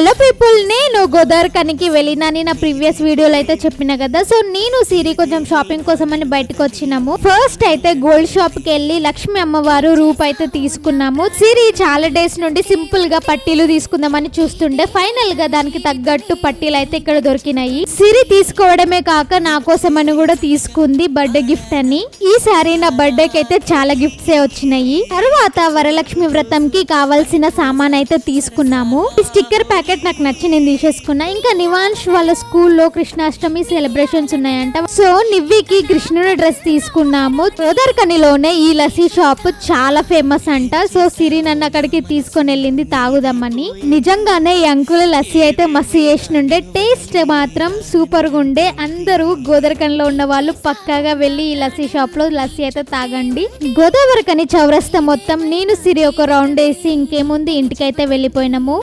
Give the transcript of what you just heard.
Hello people, నేను గోదావరిఖనికి వెళ్ళినని నా previous వీడియోలో అయితే చెప్పిన కదా. సో నేను సిరి కొంచెం షాపింగ్ కోసం అని బయటకు వచ్చినాము. ఫస్ట్ అయితే గోల్డ్ షాప్ కి వెళ్ళి లక్ష్మి అమ్మవారు రూప్ అయితే తీసుకున్నాము. సిరి చాలా డేస్ నుండి సింపుల్ గా పట్టీలు తీసుకుందామని చూస్తుండే ఫైనల్ గా దానికి తగ్గట్టు పట్టీలు అయితే ఇక్కడ దొరికినాయి. సిరి తీసుకోవడమే కాక నా కోసం అని కూడా తీసుకుంది బర్త్డే గిఫ్ట్ అని. ఈసారి నా బర్త్డేకి అయితే చాలా గిఫ్ట్స్ వచ్చినాయి. తర్వాత వరలక్ష్మి వ్రతం కి కావాల్సిన సామాన్ అయితే తీసుకున్నాము. స్టిక్కర్ ప్యాకెట్ నాకు నచ్చి నేను తీసేసుకున్నా. ఇంకా నివాన్ష్ వాళ్ళ స్కూల్లో కృష్ణాష్టమి సెలబ్రేషన్స్ ఉన్నాయంట. సో నివ్వికి కృష్ణుని డ్రెస్ తీసుకున్నాము. గోదావరిఖనిలోనే ఈ లస్సీ షాప్ చాలా ఫేమస్ అంట. సో సిరి నన్ను అక్కడికి తీసుకొని వెళ్ళింది తాగుదామని. నిజంగానే ఈ అంకుల్ లస్సీ అయితే మస్తు చేసినుండే. టేస్ట్ మాత్రం సూపర్ గా ఉండే. అందరూ గోదావరిఖనిలో ఉన్న వాళ్ళు పక్కాగా వెళ్ళి ఈ లస్సీ షాప్ లో లస్సీ అయితే తాగండి. గోదావరిఖని చౌరస్తా మొత్తం నేను సిరి ఒక రౌండ్ వేసి ఇంకేముంది ఇంటికైతే వెళ్ళిపోయినాము.